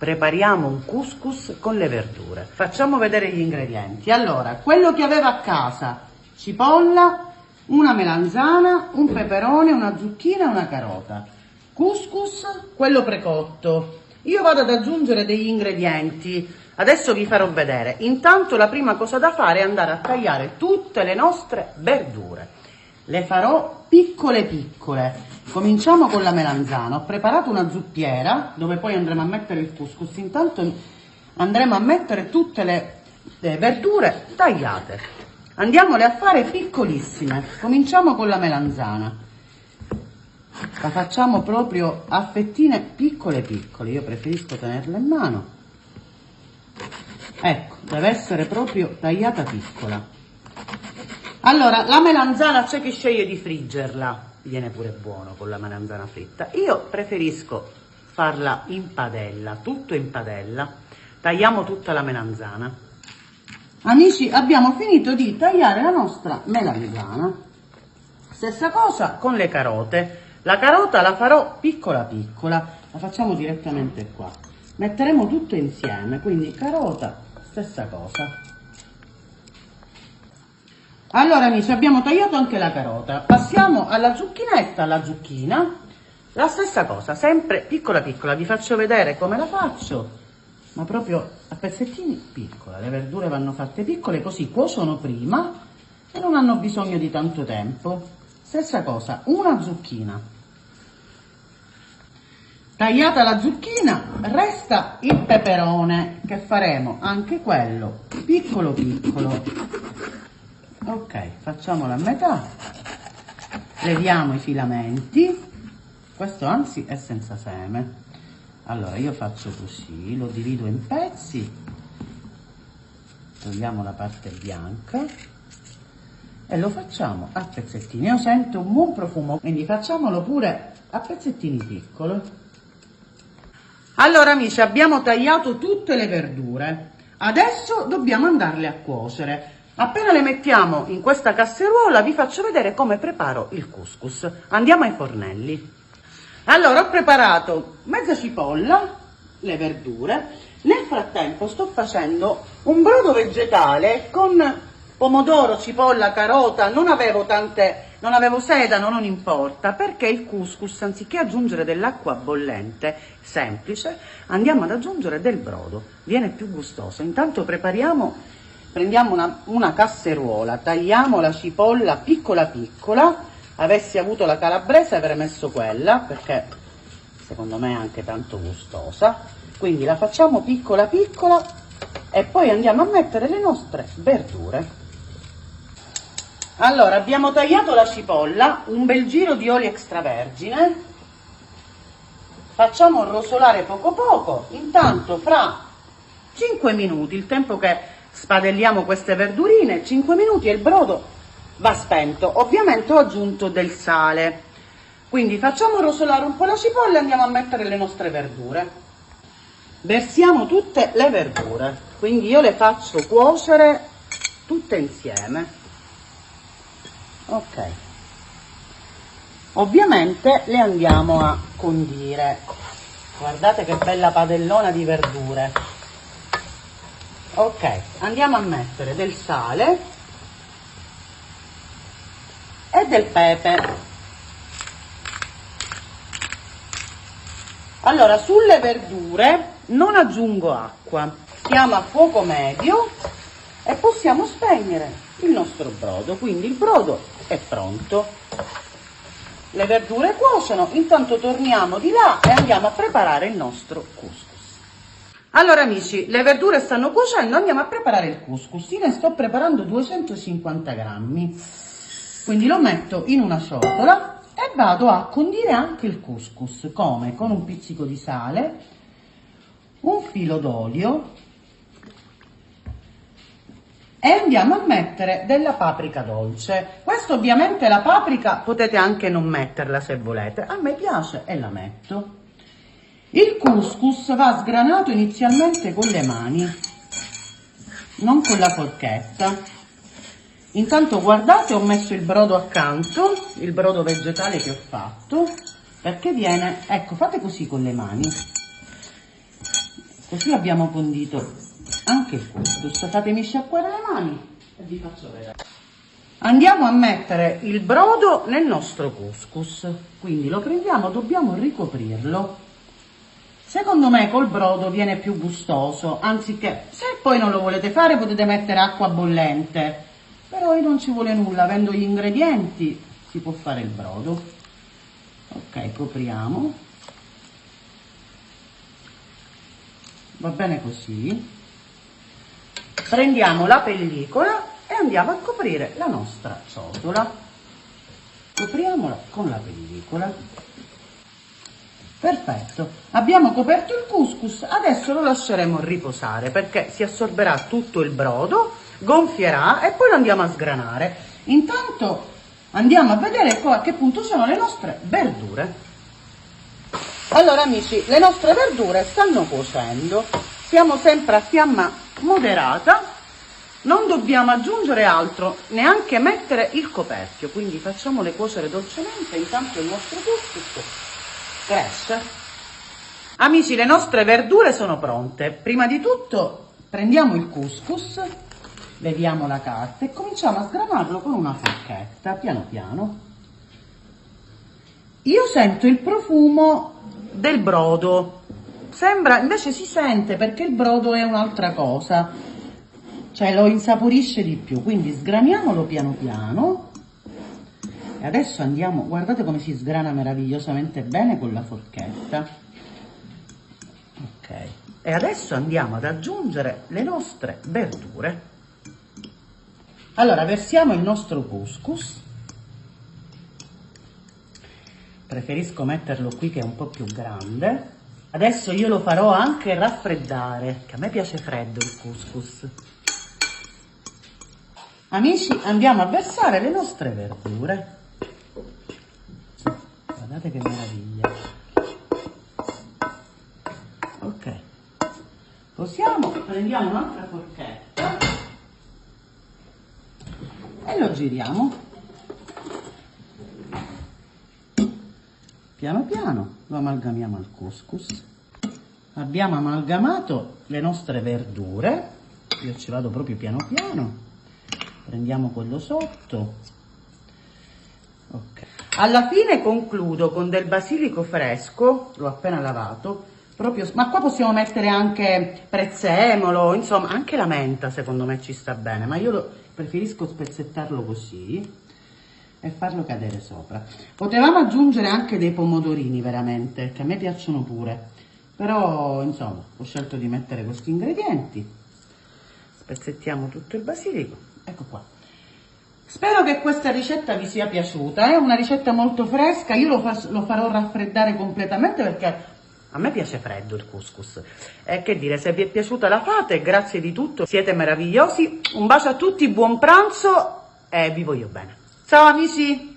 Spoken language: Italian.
Prepariamo un couscous con le verdure. Facciamo vedere gli ingredienti. Allora, quello che avevo a casa: cipolla, una melanzana, un peperone, una zucchina e una carota. Couscous, quello precotto. Io vado ad aggiungere degli ingredienti. Adesso vi farò vedere. Intanto la prima cosa da fare è andare a tagliare tutte le nostre verdure. Le farò piccole piccole. Cominciamo con la melanzana. Ho preparato una zuppiera dove poi andremo a mettere il couscous. Intanto andremo a mettere tutte le verdure tagliate. Andiamole a fare piccolissime. Cominciamo con la melanzana. La facciamo proprio a fettine piccole piccole. Io preferisco tenerla in mano. Ecco, deve essere proprio tagliata piccola. Allora, la melanzana c'è chi sceglie di friggerla. Viene pure buono con la melanzana fritta. Io preferisco farla in padella, tutto in padella. Tagliamo tutta la melanzana. Amici, abbiamo finito di tagliare la nostra melanzana. Stessa cosa con le carote. La carota la farò piccola piccola, la facciamo direttamente qua. Metteremo tutto insieme, quindi carota, stessa cosa. Allora amici, abbiamo tagliato anche la carota. Passiamo alla zucchinetta, alla zucchina. La stessa cosa, sempre piccola piccola. Vi faccio vedere come la faccio, ma proprio a pezzettini piccola. Le verdure vanno fatte piccole, così cuociono prima e non hanno bisogno di tanto tempo. Stessa cosa, una zucchina. Tagliata la zucchina, resta il peperone, che faremo anche quello piccolo piccolo. Ok, facciamolo a metà, leviamo i filamenti. Questo anzi è senza seme. Allora io faccio così, lo divido in pezzi, togliamo la parte bianca e lo facciamo a pezzettini. Io sento un buon profumo, quindi facciamolo pure a pezzettini piccoli. Allora amici, abbiamo tagliato tutte le verdure, adesso dobbiamo andarle a cuocere. Appena le mettiamo in questa casseruola vi faccio vedere come preparo il couscous. Andiamo ai fornelli. Allora, ho preparato mezza cipolla, le verdure. Nel frattempo sto facendo un brodo vegetale con pomodoro, cipolla, carota. Non avevo sedano, non importa, perché il couscous, anziché aggiungere dell'acqua bollente semplice, andiamo ad aggiungere del brodo. Viene più gustoso. Intanto prendiamo una casseruola, tagliamo la cipolla piccola piccola. Avessi avuto la calabrese avrei messo quella, perché secondo me è anche tanto gustosa. Quindi la facciamo piccola piccola e poi andiamo a mettere le nostre verdure. Allora, abbiamo tagliato la cipolla, un bel giro di olio extravergine. Facciamo rosolare poco poco. Intanto fra 5 minuti, il tempo che spadelliamo queste verdurine, 5 minuti e il brodo va spento. Ovviamente ho aggiunto del sale, quindi facciamo rosolare un po' la cipolla e andiamo a mettere le nostre verdure. Versiamo tutte le verdure, quindi io le faccio cuocere tutte insieme. Ok, ovviamente le andiamo a condire. Guardate che bella padellona di verdure. Ok, andiamo a mettere del sale e del pepe. Allora, sulle verdure non aggiungo acqua, stiamo a fuoco medio e possiamo spegnere il nostro brodo. Quindi il brodo è pronto, le verdure cuociono, intanto torniamo di là e andiamo a preparare il nostro couscous. Allora amici, le verdure stanno cuocendo, andiamo a preparare il couscous. Io ne sto preparando 250 grammi, quindi lo metto in una ciotola e vado a condire anche il couscous. Come? Con un pizzico di sale, un filo d'olio e andiamo a mettere della paprika dolce. Questo ovviamente la paprika potete anche non metterla se volete, a me piace e la metto. Il couscous va sgranato inizialmente con le mani, non con la forchetta. Intanto guardate, ho messo il brodo accanto, il brodo vegetale che ho fatto, perché viene, ecco, fate così con le mani. Così abbiamo condito anche il couscous. Fatemi sciacquare le mani e vi faccio vedere. Andiamo a mettere il brodo nel nostro couscous, quindi lo prendiamo, dobbiamo ricoprirlo. Secondo me col brodo viene più gustoso, anziché, se poi non lo volete fare potete mettere acqua bollente, però non ci vuole nulla, avendo gli ingredienti si può fare il brodo. Ok, copriamo, va bene così. Prendiamo la pellicola e andiamo a coprire la nostra ciotola. Copriamola con la pellicola. Perfetto, abbiamo coperto il couscous, adesso lo lasceremo riposare perché si assorberà tutto il brodo, gonfierà e poi lo andiamo a sgranare. Intanto andiamo a vedere a che punto sono le nostre verdure. Allora amici, le nostre verdure stanno cuocendo, siamo sempre a fiamma moderata. Non dobbiamo aggiungere altro, neanche mettere il coperchio, quindi facciamole cuocere dolcemente, intanto il nostro couscous cresce. Amici, le nostre verdure sono pronte. Prima di tutto prendiamo il couscous, leviamo la carta e cominciamo a sgranarlo con una forchetta, piano piano. Io sento il profumo del brodo, sembra, invece si sente perché il brodo è un'altra cosa. Cioè lo insaporisce di più, quindi sgraniamolo piano piano e adesso andiamo, guardate come si sgrana meravigliosamente bene con la forchetta. Ok, e adesso andiamo ad aggiungere le nostre verdure. Allora versiamo il nostro couscous, preferisco metterlo qui che è un po' più grande. Adesso io lo farò anche raffreddare, che a me piace freddo il couscous. Amici, andiamo a versare le nostre verdure. Guardate che meraviglia. Ok. Posiamo, prendiamo un'altra forchetta e lo giriamo. Piano piano lo amalgamiamo al couscous. Abbiamo amalgamato le nostre verdure. Io ci vado proprio piano piano. Prendiamo quello sotto. Ok. Alla fine concludo con del basilico fresco, l'ho appena lavato, proprio, ma qua possiamo mettere anche prezzemolo, insomma, anche la menta secondo me ci sta bene, ma io preferisco spezzettarlo così e farlo cadere sopra. Potevamo aggiungere anche dei pomodorini veramente, che a me piacciono pure, però insomma, ho scelto di mettere questi ingredienti. Spezzettiamo tutto il basilico. Ecco qua. Spero che questa ricetta vi sia piaciuta, è una ricetta molto fresca, io lo farò raffreddare completamente perché a me piace freddo il couscous. E che dire, se vi è piaciuta la fate, grazie di tutto, siete meravigliosi, un bacio a tutti, buon pranzo e vi voglio bene. Ciao amici!